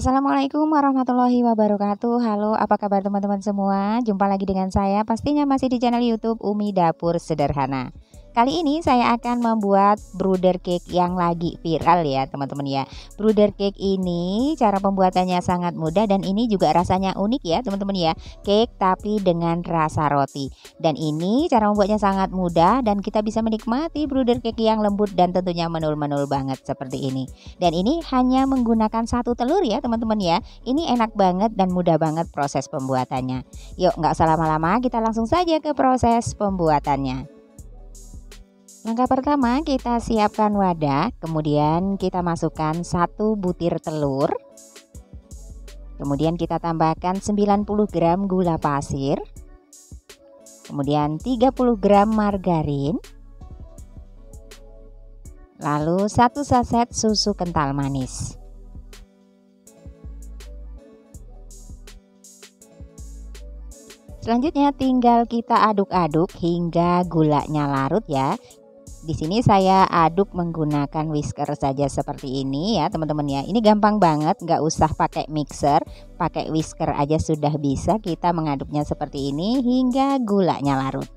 Assalamualaikum warahmatullahi wabarakatuh. Halo, apa kabar teman-teman semua? Jumpa lagi dengan saya, pastinya masih di channel YouTube Umi Dapur Sederhana. Kali ini saya akan membuat brooder cake yang lagi viral ya teman-teman ya. Brooder cake ini cara pembuatannya sangat mudah dan ini juga rasanya unik ya teman-teman ya. Cake tapi dengan rasa roti. Dan ini cara membuatnya sangat mudah dan kita bisa menikmati brooder cake yang lembut dan tentunya menul-menul banget seperti ini. Dan ini hanya menggunakan satu telur ya teman-teman ya. Ini enak banget dan mudah banget proses pembuatannya. Yuk nggak usah lama-lama, kita langsung saja ke proses pembuatannya. Langkah pertama, kita siapkan wadah, kemudian kita masukkan 1 butir telur. Kemudian kita tambahkan 90 gram gula pasir. Kemudian 30 gram margarin. Lalu 1 saset susu kental manis. Selanjutnya tinggal kita aduk-aduk hingga gulanya larut ya. Di sini saya aduk menggunakan whisker saja seperti ini ya teman-teman ya. Ini gampang banget, nggak usah pakai mixer, pakai whisker aja sudah bisa kita mengaduknya seperti ini hingga gulanya larut.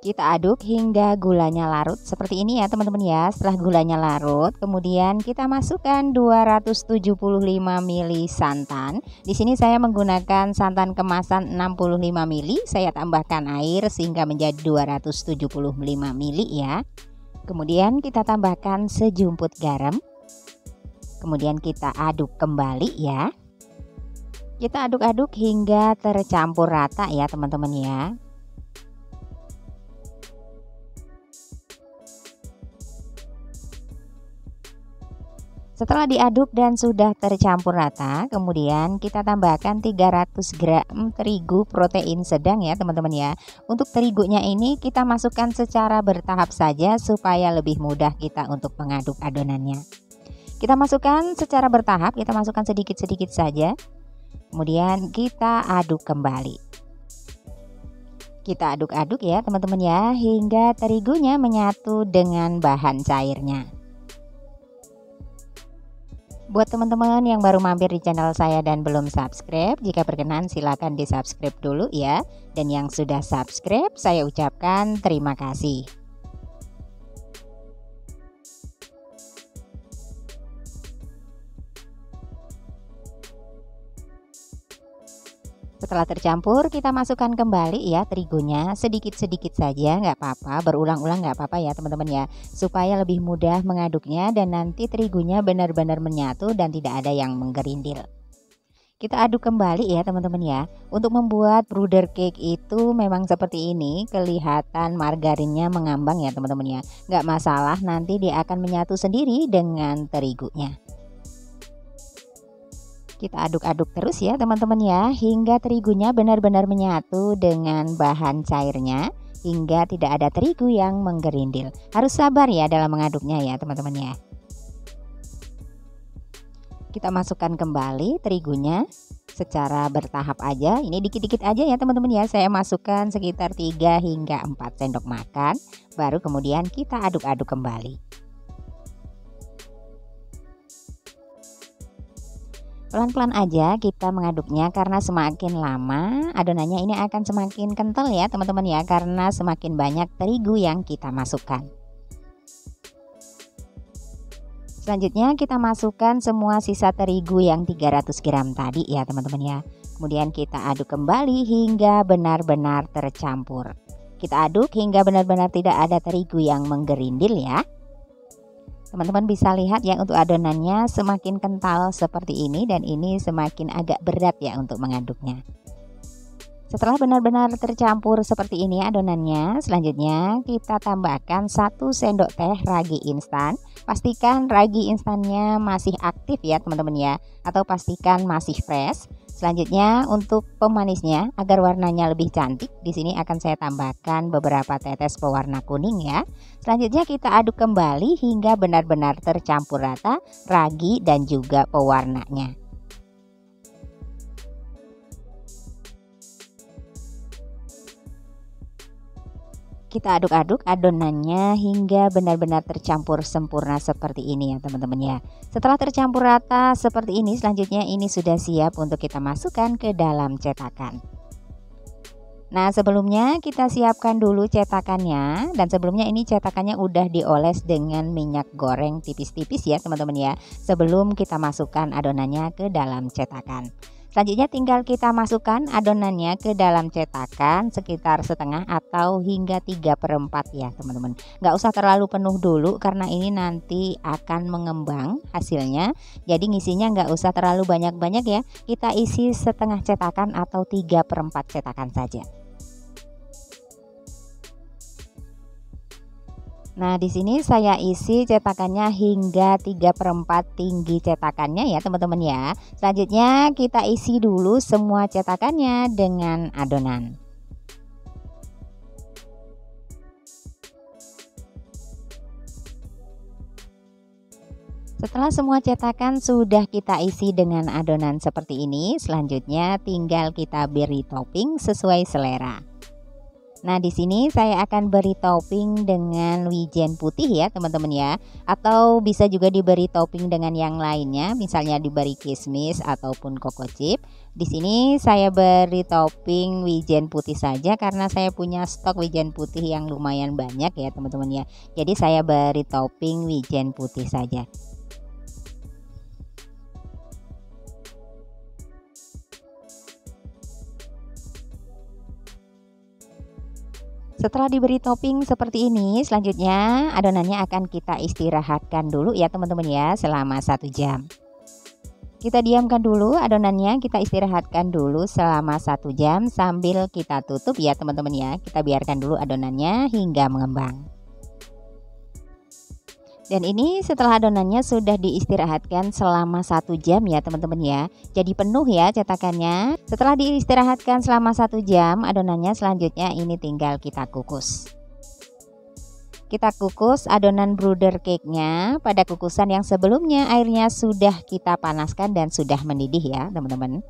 Kita aduk hingga gulanya larut seperti ini ya teman-teman ya. Setelah gulanya larut, kemudian kita masukkan 275 ml santan. Di sini saya menggunakan santan kemasan 65 ml. Saya tambahkan air sehingga menjadi 275 ml ya. Kemudian kita tambahkan sejumput garam. Kemudian kita aduk kembali ya. Kita aduk-aduk hingga tercampur rata ya teman-teman ya. Setelah diaduk dan sudah tercampur rata, kemudian kita tambahkan 300 gram terigu protein sedang ya teman-teman ya. Untuk terigunya ini kita masukkan secara bertahap saja supaya lebih mudah kita untuk mengaduk adonannya. Kita masukkan secara bertahap, kita masukkan sedikit-sedikit saja. Kemudian kita aduk kembali. Kita aduk-aduk ya teman-teman ya hingga terigunya menyatu dengan bahan cairnya. Buat teman-teman yang baru mampir di channel saya dan belum subscribe, jika berkenan silahkan di subscribe dulu ya. Dan yang sudah subscribe saya ucapkan terima kasih. Setelah tercampur kita masukkan kembali ya terigunya sedikit-sedikit saja, nggak apa-apa, berulang-ulang nggak apa-apa ya teman-teman ya, supaya lebih mudah mengaduknya dan nanti terigunya benar-benar menyatu dan tidak ada yang menggerindil. Kita aduk kembali ya teman-teman ya. Untuk membuat brooder cake itu memang seperti ini, kelihatan margarinnya mengambang ya teman-teman ya. Nggak masalah, nanti dia akan menyatu sendiri dengan terigunya. Kita aduk-aduk terus ya teman-teman ya hingga terigunya benar-benar menyatu dengan bahan cairnya hingga tidak ada terigu yang menggerindil. Harus sabar ya dalam mengaduknya ya teman-teman ya. Kita masukkan kembali terigunya secara bertahap aja. Ini dikit-dikit aja ya teman-teman ya. Saya masukkan sekitar 3 hingga 4 sendok makan. Baru kemudian kita aduk-aduk kembali. Pelan-pelan aja kita mengaduknya karena semakin lama adonannya ini akan semakin kental ya teman-teman ya, karena semakin banyak terigu yang kita masukkan. Selanjutnya kita masukkan semua sisa terigu yang 300 gram tadi ya teman-teman ya. Kemudian kita aduk kembali hingga benar-benar tercampur. Kita aduk hingga benar-benar tidak ada terigu yang menggerindil ya. Teman-teman bisa lihat ya untuk adonannya semakin kental seperti ini dan ini semakin agak berat ya untuk mengaduknya. Setelah benar-benar tercampur seperti ini adonannya, selanjutnya kita tambahkan 1 sendok teh ragi instan. Pastikan ragi instannya masih aktif ya teman-teman ya, atau pastikan masih fresh. Selanjutnya untuk pemanisnya agar warnanya lebih cantik, di sini akan saya tambahkan beberapa tetes pewarna kuning ya. Selanjutnya kita aduk kembali hingga benar-benar tercampur rata ragi dan juga pewarnanya. Kita aduk-aduk adonannya hingga benar-benar tercampur sempurna seperti ini ya teman-teman ya. Setelah tercampur rata seperti ini, selanjutnya ini sudah siap untuk kita masukkan ke dalam cetakan. Nah, sebelumnya kita siapkan dulu cetakannya, dan sebelumnya ini cetakannya udah dioles dengan minyak goreng tipis-tipis ya teman-teman ya, sebelum kita masukkan adonannya ke dalam cetakan. Selanjutnya tinggal kita masukkan adonannya ke dalam cetakan sekitar setengah atau hingga 3/4 ya teman-teman. Nggak usah terlalu penuh dulu karena ini nanti akan mengembang hasilnya. Jadi ngisinya nggak usah terlalu banyak-banyak ya. Kita isi setengah cetakan atau 3/4 cetakan saja. Nah, di sini saya isi cetakannya hingga 3/4 tinggi cetakannya ya teman-teman ya. Selanjutnya kita isi dulu semua cetakannya dengan adonan. Setelah semua cetakan sudah kita isi dengan adonan seperti ini, selanjutnya tinggal kita beri topping sesuai selera. Nah, di sini saya akan beri topping dengan wijen putih ya teman-teman ya, atau bisa juga diberi topping dengan yang lainnya, misalnya diberi kismis ataupun koko chip. Di sini saya beri topping wijen putih saja karena saya punya stok wijen putih yang lumayan banyak ya teman-teman ya. Jadi saya beri topping wijen putih saja. Setelah diberi topping seperti ini, selanjutnya adonannya akan kita istirahatkan dulu ya teman-teman ya, selama 1 jam. Kita diamkan dulu adonannya, kita istirahatkan dulu selama 1 jam sambil kita tutup ya teman-teman ya. Kita biarkan dulu adonannya hingga mengembang. Dan ini setelah adonannya sudah diistirahatkan selama 1 jam ya teman-teman ya. Jadi penuh ya cetakannya. Setelah diistirahatkan selama 1 jam, adonannya selanjutnya ini tinggal kita kukus. Kita kukus adonan brooder cake-nya pada kukusan yang sebelumnya airnya sudah kita panaskan dan sudah mendidih ya teman-teman.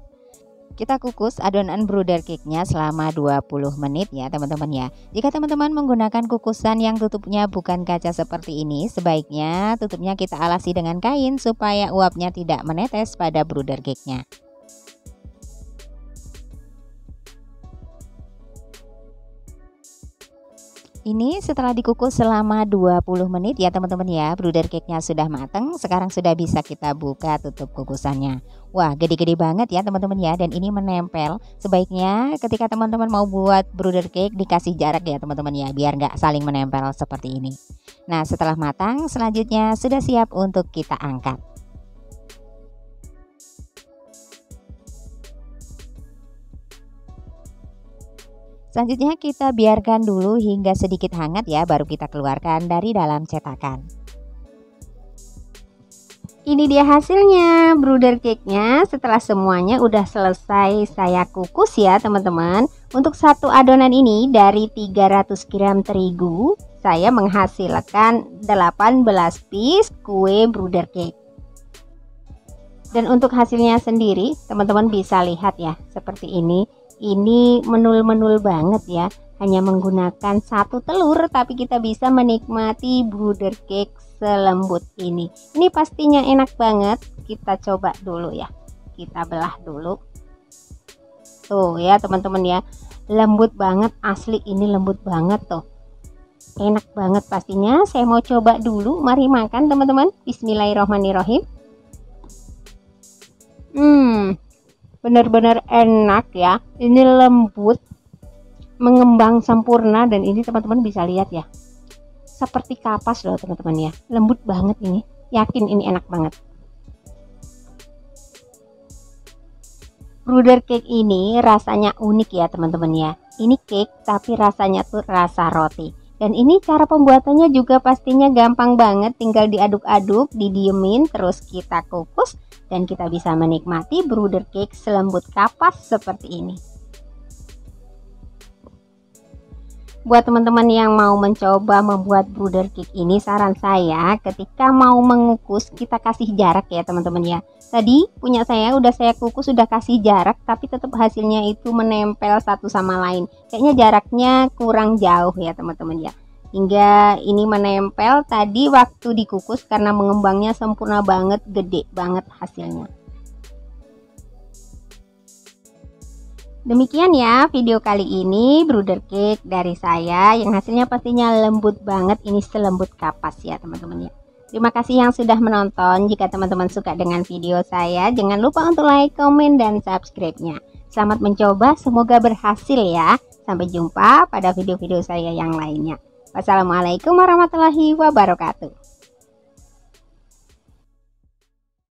Kita kukus adonan brooder cake-nya selama 20 menit ya teman-teman ya. Jika teman-teman menggunakan kukusan yang tutupnya bukan kaca seperti ini, sebaiknya tutupnya kita alasi dengan kain supaya uapnya tidak menetes pada brooder cake-nya. Ini setelah dikukus selama 20 menit ya teman-teman ya, brooder cake-nya sudah matang. Sekarang sudah bisa kita buka tutup kukusannya. Wah, gede-gede banget ya teman-teman ya, dan ini menempel. Sebaiknya ketika teman-teman mau buat brooder cake dikasih jarak ya teman-teman ya, biar nggak saling menempel seperti ini. Nah, setelah matang selanjutnya sudah siap untuk kita angkat. Selanjutnya kita biarkan dulu hingga sedikit hangat ya, baru kita keluarkan dari dalam cetakan. Ini dia hasilnya brooder cake-nya. Setelah semuanya udah selesai saya kukus ya teman-teman. Untuk satu adonan ini dari 300 gram terigu, saya menghasilkan 18 piece kue brooder cake. Dan untuk hasilnya sendiri teman-teman bisa lihat ya, seperti ini. Ini menul-menul banget ya, hanya menggunakan 1 telur tapi kita bisa menikmati brooder cake selembut ini. Ini pastinya enak banget. Kita coba dulu ya, kita belah dulu tuh ya teman-teman ya, lembut banget, asli ini lembut banget tuh, enak banget pastinya. Saya mau coba dulu, mari makan teman-teman. Bismillahirrohmanirrohim. Benar-benar enak ya, ini lembut, mengembang sempurna, dan ini teman-teman bisa lihat ya, seperti kapas loh teman-teman ya, lembut banget ini, yakin ini enak banget. Brooder cake ini rasanya unik ya teman-teman ya, ini cake tapi rasanya tuh rasa roti. Dan ini cara pembuatannya juga pastinya gampang banget, tinggal diaduk-aduk, didiemin, terus kita kukus, dan kita bisa menikmati brooder cake selembut kapas seperti ini. Buat teman-teman yang mau mencoba membuat brooder cake ini, saran saya ketika mau mengukus kita kasih jarak ya teman-teman ya. Tadi punya saya udah saya kukus, sudah kasih jarak, tapi tetap hasilnya itu menempel satu sama lain. Kayaknya jaraknya kurang jauh ya teman-teman ya. Hingga ini menempel tadi waktu dikukus karena mengembangnya sempurna banget, gede banget hasilnya. Demikian ya video kali ini brooder cake dari saya yang hasilnya pastinya lembut banget, ini selembut kapas ya teman-teman ya. Terima kasih yang sudah menonton. Jika teman-teman suka dengan video saya, jangan lupa untuk like, komen, dan subscribe-nya. Selamat mencoba, semoga berhasil ya. Sampai jumpa pada video-video saya yang lainnya. Wassalamualaikum warahmatullahi wabarakatuh.